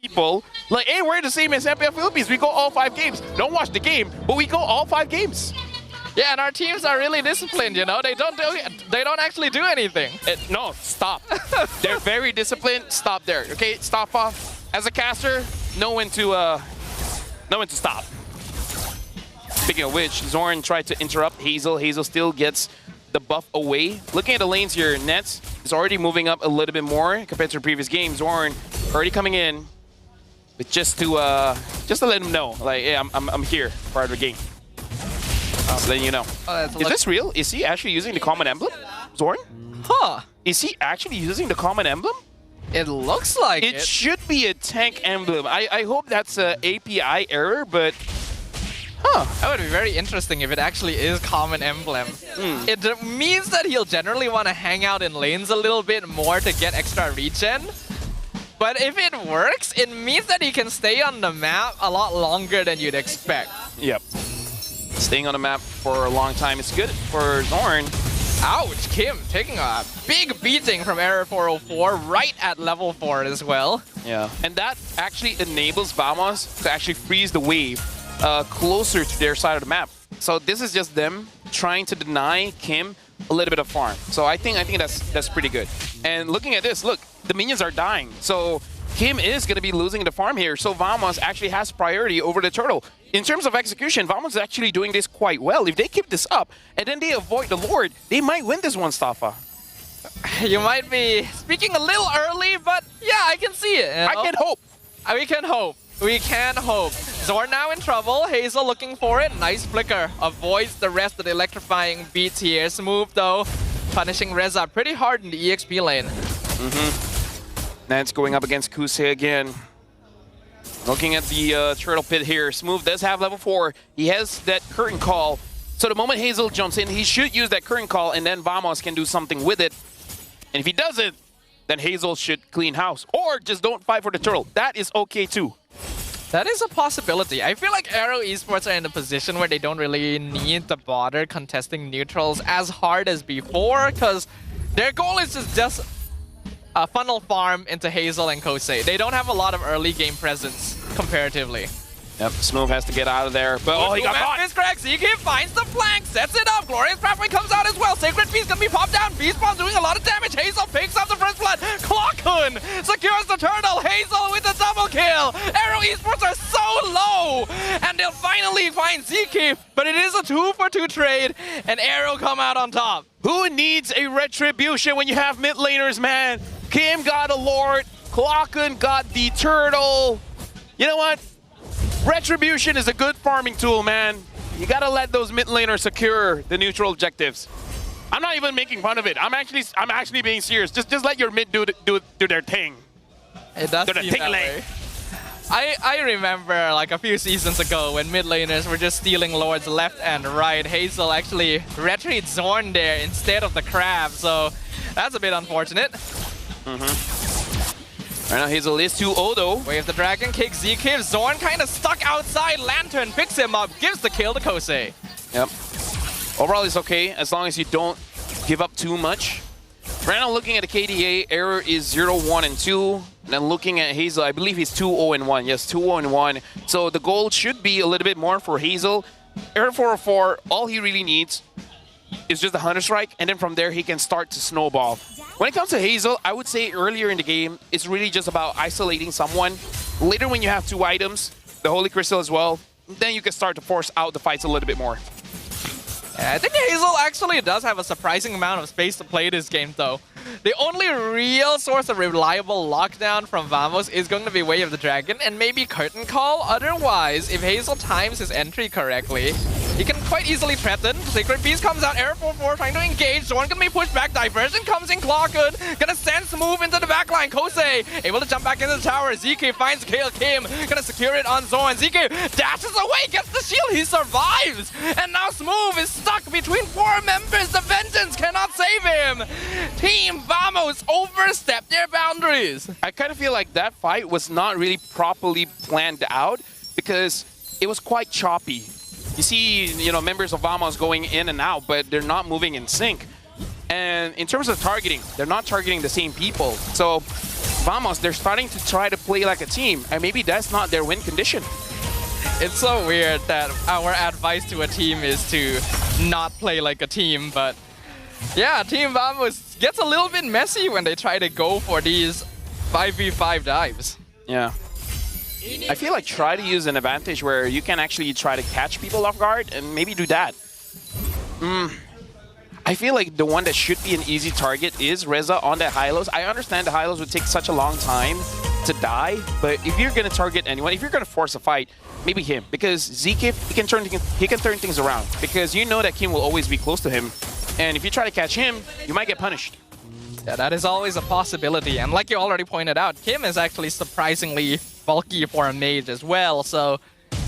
people like, hey, we're the same as MPL Philippines. We go all 5 games. Don't watch the game, but we go all 5 games. Yeah, and our teams are really disciplined, you know? They don't actually do anything. No, stop. They're very disciplined. Stop there. Okay, stop off. As a caster, know when to stop. Speaking of which, Zorn tried to interrupt Hazel. Hazel still gets the buff away. Looking at the lanes here, Nets is already moving up a little bit more compared to the previous game. Zorn already coming in, but just to let him know, like, hey, I'm here part of the game. Just letting you know. Is this real? Is he actually using the common emblem, Zorn? Huh. Is he actually using the common emblem? It looks like it. It should be a tank emblem. I hope that's an API error, but... Huh. That would be very interesting if it actually is common emblem. It means that he'll generally want to hang out in lanes a little bit more to get extra regen. But if it works, it means that he can stay on the map a lot longer than you'd expect. Yep. Staying on the map for a long time is good for Zorn. Ouch, Kim taking a big beating from Aero 404 right at level 4 as well. Yeah, and that actually enables Vamos to actually freeze the wave closer to their side of the map. So this is just them trying to deny Kim a little bit of farm. So I think that's pretty good. And looking at this, look, the minions are dying. So Kim is going to be losing the farm here. So Vamos actually has priority over the turtle. In terms of execution, Vamos is actually doing this quite well. If they keep this up and then they avoid the Lord, they might win this one, Staffa. You might be speaking a little early, but yeah, I can see it. You know? I can hope. We can hope. We can hope. Zorn now in trouble. Hazel looking for it. Nice flicker. Avoids the rest of the electrifying beats here. Smooth though. Punishing Reza pretty hard in the EXP lane. Nance going up against Kusei again. Looking at the turtle pit here. Smooth does have level 4. He has that curtain call. So the moment Hazel jumps in, he should use that curtain call and then Vamos can do something with it. And if he doesn't, then Hazel should clean house. Or just don't fight for the turtle. That is okay too. That is a possibility. I feel like Aero Esports are in a position where they don't really need to bother contesting neutrals as hard as before, because their goal is to just funnel farm into Hazel and Kosei. They don't have a lot of early game presence comparatively. Yep, Smooth has to get out of there, but oh, he got caught! Zeke finds the flank, sets it up, Glorious Pathway comes out as well, Sacred Beast gonna be popped down, Beast Bomb doing a lot of damage, Hazel picks up the first blood, Clockhoon secures the turtle, Hazel with the double kill! Aero Esports are so low, and they'll finally find Zeke, but it is a 2-for-2 trade, and Aero come out on top. Who needs a retribution when you have mid laners, man? Kim got a Lord, Clockhoon got the turtle. You know what? Retribution is a good farming tool, man. You gotta let those mid laners secure the neutral objectives. I'm not even making fun of it. I'm actually being serious. Just let your mid do their thing. It does seem that way. I remember like a few seasons ago when mid laners were just stealing Lords left and right. Hazel actually retreat Zorn there instead of the crab, so that's a bit unfortunate. Right now Hazel is 2-0 though. Wave the dragon kick, Zeke. Zorn kind of stuck outside. Lantern picks him up, gives the kill to Kosei. Yep. Overall it's okay as long as you don't give up too much. Right now looking at the KDA, Error is 0-1-2. And then looking at Hazel, I believe he's 2-0-1. Yes, 2-0-1. So the goal should be a little bit more for Hazel. Error 404, all he really needs is just a Hunter Strike, and then from there he can start to snowball. When it comes to Hazel, I would say earlier in the game, it's really just about isolating someone. Later when you have 2 items, the Holy Crystal as well, then you can start to force out the fights a little bit more. Yeah, I think Hazel actually does have a surprising amount of space to play this game though. The only real source of reliable lockdown from Vamos is going to be Way of the Dragon and maybe Curtain Call. Otherwise, if Hazel times his entry correctly, he can quite easily threaten. Sacred Beast comes out, Aero 4-4 trying to engage. Zorn gonna be pushed back, Diversion comes in, Clockhood gonna sense move into the backline. Kosei able to jump back into the tower. Zeke finds Kill Kim, gonna secure it on Zorn. Zeke dashes away, gets the shield, he survives! And now Smooth is stuck between 4 members, the Vengeance cannot save him! Team Vamos overstepped their boundaries! I kind of feel like that fight was not really properly planned out because it was quite choppy. You see, you know, members of Vamos going in and out, but they're not moving in sync. And in terms of targeting, they're not targeting the same people. So Vamos, they're starting to try to play like a team, and maybe that's not their win condition. It's so weird that our advice to a team is to not play like a team, but yeah, Team Vamos gets a little bit messy when they try to go for these 5v5 dives. Yeah. I feel like try to use an advantage where you can actually try to catch people off guard and maybe do that. I feel like the one that should be an easy target is Reza on that Hylos. I understand the Hylos would take such a long time to die, but if you're going to target anyone, if you're going to force a fight, maybe him. Because Zkif, he can turn things around. Because you know that Kim will always be close to him. And if you try to catch him, you might get punished. Yeah, that is always a possibility. And like you already pointed out, Kim is actually surprisingly bulky for a mage as well. So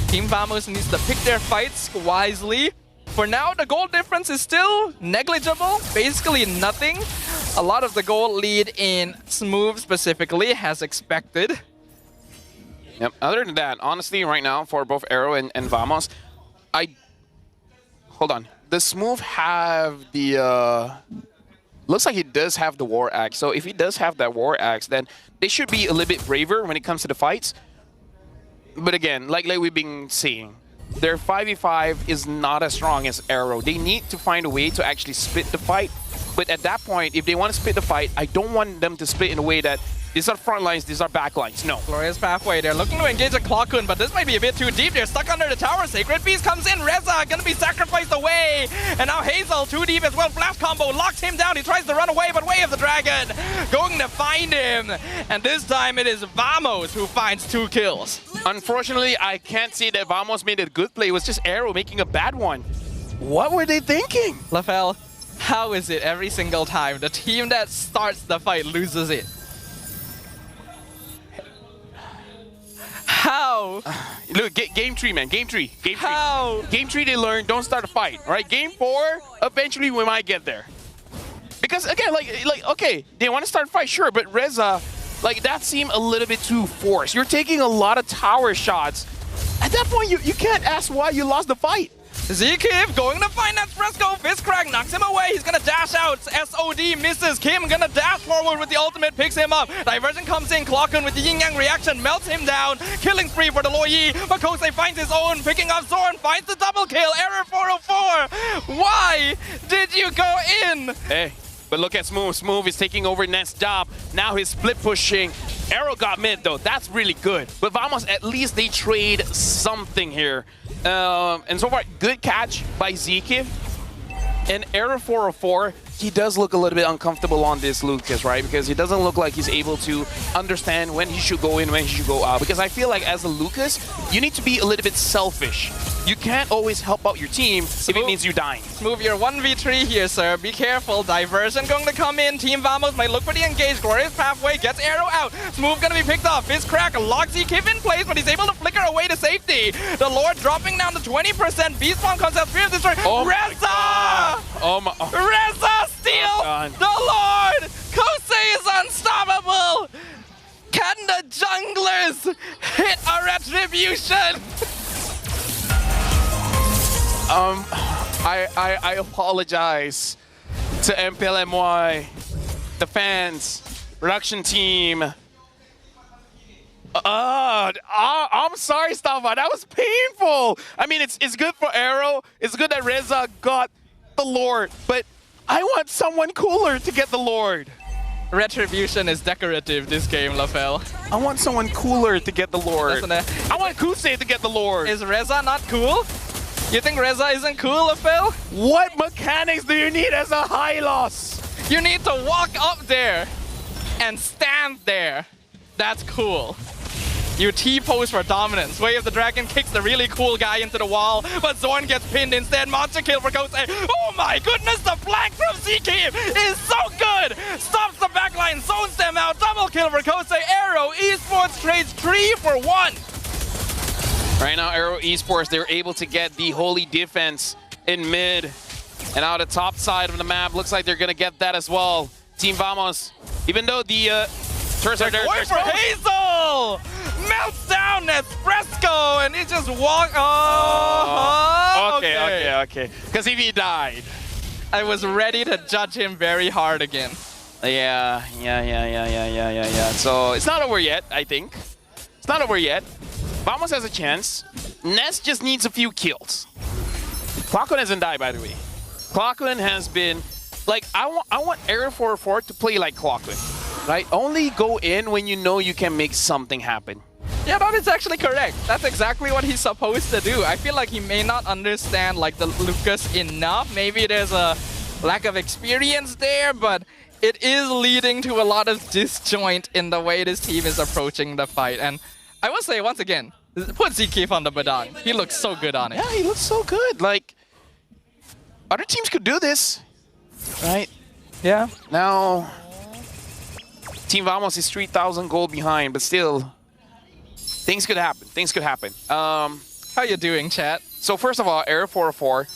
Team Vamos needs to pick their fights wisely. For now, the goal difference is still negligible, basically nothing. A lot of the goal lead in Smooth specifically, as expected. Yep. Other than that, honestly, right now, for both Aero and Vamos, hold on. Does Smooth have the... Looks like he does have the War Axe. So if he does have that War Axe, then they should be a little bit braver when it comes to the fights. But again, like we've been saying, their 5v5 is not as strong as Aero. They need to find a way to actually split the fight. But at that point, if they want to split the fight, I don't want them to split in a way that these are front lines, these are back lines. No. Glorious pathway. They're looking to engage a Clockhoon, but this might be a bit too deep. They're stuck under the tower. Sacred Beast comes in. Reza gonna be sacrificed away. And now Hazel too deep as well. Blast combo locks him down. He tries to run away, but Way of the Dragon going to find him. And this time it is Vamos who finds 2 kills. Unfortunately, I can't say that Vamos made a good play. It was just Aero making a bad one. What were they thinking? LaFell, how is it every single time the team that starts the fight loses it? How? Look, game 3, man. Game 3. Game 3. How? Game 3, they learn, don't start a fight. All right, game 4, eventually we might get there. Because again, okay, they want to start a fight, sure, but Reza, that seemed a little bit too forced. You're taking a lot of tower shots. At that point, you can't ask why you lost the fight. Zkif going to find that Fresco. Fist Crack knocks him away. He's gonna dash out. SOD misses. Kim gonna dash forward with the ultimate, picks him up. Diversion comes in. Clockhoon with the yin yang reaction melts him down. Killing spree for the Loyi. Makose finds his own, picking up Zorn, finds the double kill. Error 404. Why did you go in? Hey, but look at Smooth. Smooth is taking over Nest's job. Now he's split pushing. Aero got mid though. That's really good. But Vamos, at least they trade something here. And so far, good catch by Zkif. And Error 404, he does look a little bit uncomfortable on this Lucas, right? Because he doesn't look like he's able to understand when he should go in, when he should go out. Because I feel like as a Lucas, you need to be a little bit selfish. You can't always help out your team if it means you dying. Smooth, your 1v3 here, sir. Be careful. Diversion going to come in. Team Vamos might look pretty engaged. Glorious pathway gets Aero out. Smooth going to be picked up. Fist Crack locks Zkif in place, but he's able to flicker away to safety. The Lord dropping down to 20%. Beast Bomb comes out. Fear of Destroy. Reza! Oh my. Reza steals the Lord! Kosei is unstoppable! Can the junglers hit a retribution? I apologize to MPLMY, the fans, production team. I'm sorry, Stava. That was painful. I mean, it's good for Aero. It's good that Reza got the Lord, but I want someone cooler to get the Lord. Retribution is decorative this game, LaFell. I want someone cooler to get the Lord. I want Kusei to get the Lord. Is Reza not cool? You think Reza isn't cool, LaFell? What mechanics do you need as a Hylos? You need to walk up there and stand there. That's cool. You T-pose for dominance. Way of the Dragon kicks the really cool guy into the wall, but Zorn gets pinned instead. Monster kill for Kosei. Oh my goodness, the flank from Zkif is so good! Stops the backline, zones them out. Double kill for Kosei. Aero Esports trades 3 for 1. Right now, Aero Esports, they're able to get the holy defense in mid. And out the top side of the map, looks like they're gonna get that as well. Team Vamos, even though the turrets are there. Going for Hazel! Melts down Nesfresco, and he just walks. Okay. Because if he died, I was ready to judge him very hard again. Yeah. So it's not over yet, I think. It's not over yet. Vamos has a chance. Ness just needs a few kills. Clockman hasn't died, by the way. Clockman has been... Like, I want Aero 4 to play like Clockman, right? Only go in when you know you can make something happen. Yeah, that is actually correct. That's exactly what he's supposed to do. I feel like he may not understand like the Lucas enough. Maybe there's a lack of experience there, but it is leading to a lot of disjoint in the way this team is approaching the fight. And I will say once again, put ZK on the Badang. He looks so good on it. Yeah, he looks so good. Like, other teams could do this, right? Yeah. Now, Team Vamos is 3,000 gold behind, but still, things could happen. Things could happen. How you doing, chat? So first of all, Aero 404,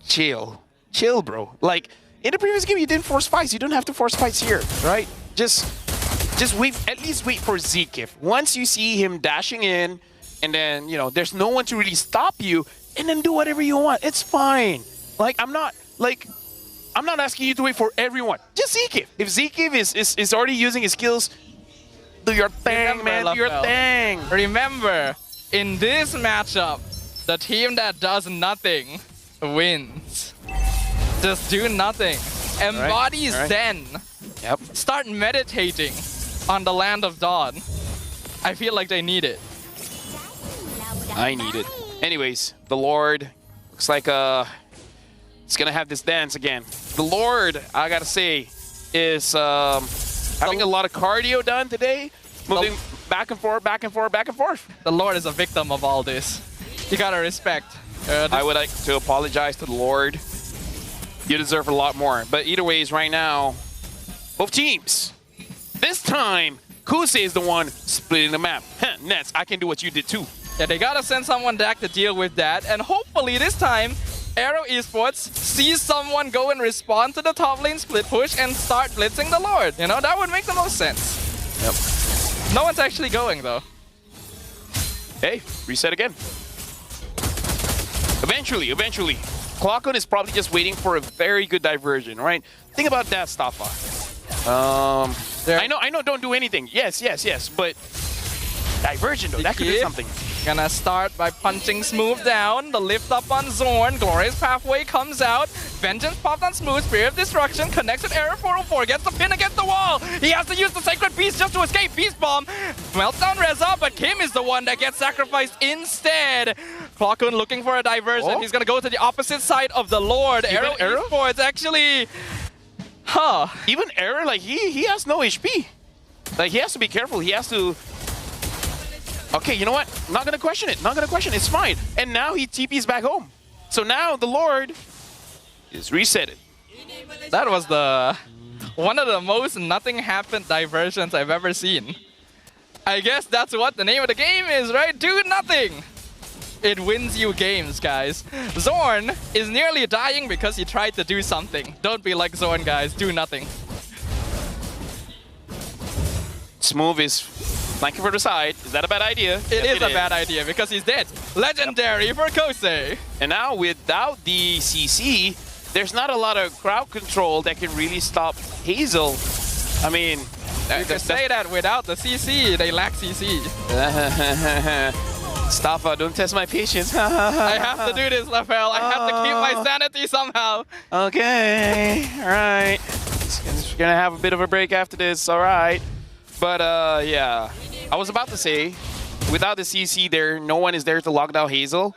chill, bro. Like in the previous game, you didn't force fights. You don't have to force fights here, right? Just wait. At least wait for Zekif. Once you see him dashing in, and then there's no one to really stop you, and then do whatever you want. It's fine. Like I'm not asking you to wait for everyone. Just Zekif. If Zekif is already using his skills, do your thing, man. Do your thing. Remember, in this matchup, the team that does nothing wins. Just do nothing. Embody Zen. Yep. Start meditating on the land of dawn. I feel like they need it. I need it. Anyways, the Lord looks like it's gonna have this dance again. The Lord, I gotta say, is having a lot of cardio done today, moving back and forth, back and forth, back and forth. The Lord is a victim of all this. You gotta respect. I would like to apologize to the Lord. You deserve a lot more. But either ways, right now, both teams. This time, Kuse is the one splitting the map. Nets, I can do what you did too. Yeah, they gotta send someone back to deal with that. And hopefully this time, Aero Esports sees someone go and respond to the top lane split push and start blitzing the Lord. That would make the most sense. Yep. No one's actually going though. Hey, reset again. Eventually. Clockwood is probably just waiting for a very good diversion, right? Think about that, Staffa. I know, don't do anything. Yes, but diversion though, that could do something. Gonna start by punching Smooth down. The lift up on Zorn. Glorious Pathway comes out. Vengeance popped on Smooth. Spirit of Destruction connects with Aero 404. Gets the pin against the wall. He has to use the Sacred Beast just to escape. Beast Bomb. Melts down Reza, but Kim is the one that gets sacrificed instead. Clockun looking for a diversion. He's gonna go to the opposite side of the Lord. Aero Esports actually... Even Aero, like, he has no HP. Like, he has to be careful. He has to... Okay, you know what? Not gonna question it. It's fine. And now he TP's back home. So now the Lord is resetted. That was one of the most nothing happened diversions I've ever seen. I guess that's what the name of the game is, right? Do nothing. It wins you games, guys. Zorn is nearly dying because he tried to do something. Don't be like Zorn, guys. Do nothing. Smooth is flanking for the side. Is that a bad idea? It is a bad idea because he's dead. Legendary for Kose. And now without the CC, there's not a lot of crowd control that can really stop Hazel. I mean... You can say that without the CC, they lack CC. Staffa, don't test my patience. I have to do this, Lafel. I have to keep my sanity somehow. Okay, all right. We're gonna have a bit of a break after this, all right. But yeah, I was about to say, without the CC there, no one is there to lock down Hazel.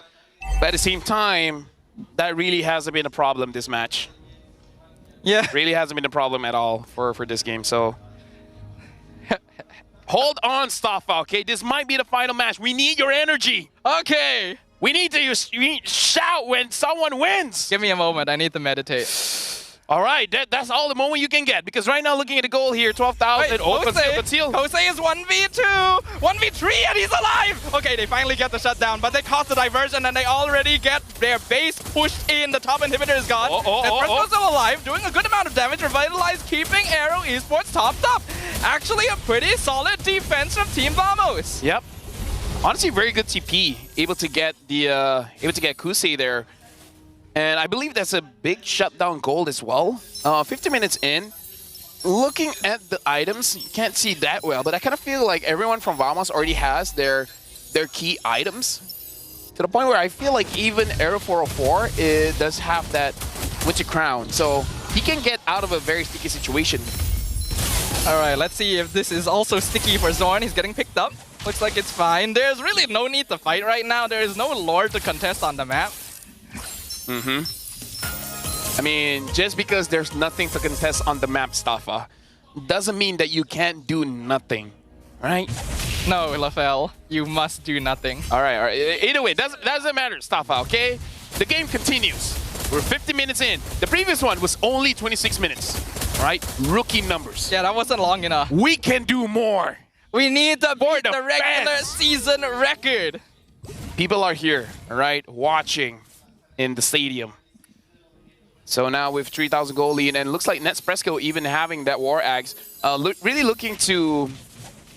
But at the same time, that really hasn't been a problem this match. Yeah. Really hasn't been a problem at all for this game, so. Hold on, Staffa, okay? This might be the final match. We need your energy. Okay. We need to shout when someone wins. Give me a moment. I need to meditate. All right, that's all the moment you can get. Because right now, looking at the goal here, 12,000. Conceal. Jose is 1v2, 1v3, and he's alive. Okay, they finally get the shutdown, but they cause the diversion, and they already get their base pushed in. The top inhibitor is gone. Fresco's still alive, doing a good amount of damage. Revitalized, keeping Aero Esports topped up. Actually, a pretty solid defense from Team Vamos. Yep. Honestly, very good TP. Able to get Kuse there. And I believe that's a big shutdown gold as well. 50 minutes in. looking at the items, you can't see that well, but I kind of feel like everyone from Vamos already has their key items. To the point where I feel like even Aero 404 does have that Witchy Crown. So he can get out of a very sticky situation. All right, let's see if this is also sticky for Zorn. He's getting picked up. Looks like it's fine. There's really no need to fight right now. There is no Lord to contest on the map. I mean, just because there's nothing to contest on the map, Staffa, doesn't mean that you can't do nothing, right? No, LaFell, you must do nothing. All right. Either way, doesn't matter, Staffa, okay? The game continues. We're 50 minutes in. The previous one was only 26 minutes, right? Rookie numbers. Yeah, that wasn't long enough. We can do more. We need to beat the regular fans. season record. People are here, all right, watching in the stadium. So now with 3,000 goal lead, and it looks like Nespresso even having that War Axe, really looking to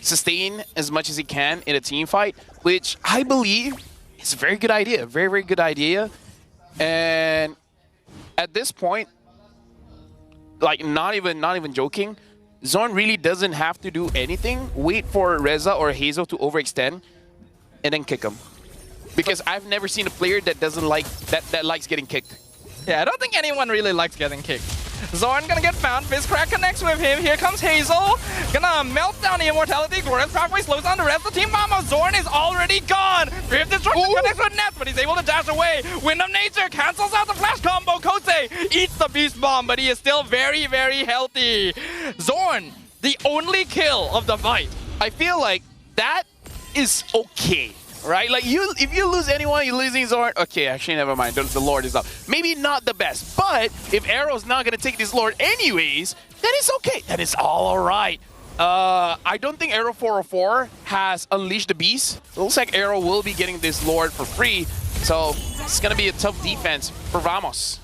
sustain as much as he can in a team fight, which I believe is a very good idea, very, very good idea. And at this point, like not even joking, Zorn really doesn't have to do anything. Wait for Reza or Hazel to overextend, and then kick him. Because I've never seen a player that doesn't like that likes getting kicked. Yeah, I don't think anyone really likes getting kicked. Zorn gonna get found. Fizzcrack connects with him. Here comes Hazel. Gonna melt down the immortality. Glorious Pathway slows down the rest of the team. Mama, Zorn is already gone. Fifth Destruction connects with Nets, but he's able to dash away. Wind of Nature cancels out the flash combo. Kose eats the Beast Bomb, but he is still very, very healthy. Zorn, the only kill of the fight. I feel like that is okay. Right? Like, if you lose anyone, you're losing Zorn. Okay, actually, never mind. The Lord is up. Maybe not the best, but if Aero's not going to take this Lord anyways, then it's okay. That is all right. I don't think Aero 404 has unleashed the beast. It looks like Aero will be getting this Lord for free, so it's going to be a tough defense for Vamos.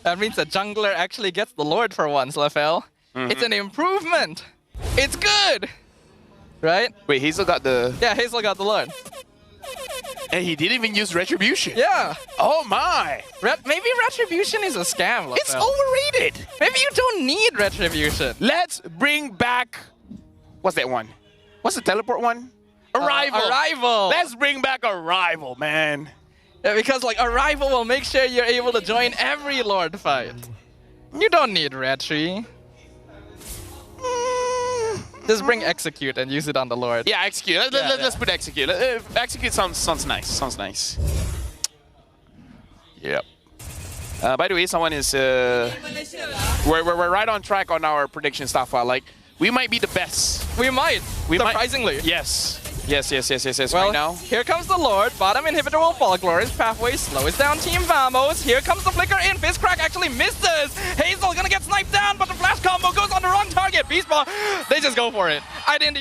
That means the jungler actually gets the Lord for once, LaFell. It's an improvement. It's good. Right? Wait, Hazel got the... Yeah, Hazel got the Lord. And he didn't even use Retribution. Yeah. Oh my. Maybe Retribution is a scam, LaFell. It's overrated. Maybe you don't need Retribution. Let's bring back... What's that one? What's the teleport one? Arrival. Arrival. Let's bring back Arrival, man. Yeah, because like Arrival will make sure you're able to join every Lord fight. You don't need Retri. Just bring Execute and use it on the Lord. Yeah, Execute. Let's put Execute. Execute sounds nice. Sounds nice. Yep. By the way, someone is... We're right on track on our prediction stuff. Like, we might be the best. We might. Surprisingly. Yes. Yes. Well, right now. Here comes the Lord. Bottom inhibitor will fall. Glorious Pathway slows down Team Vamos. Here comes the flicker in. Fizzcrack actually misses. Hazel gonna get sniped down, but the flash combo goes on the wrong target. Beast Ball. They just go for it. I didn't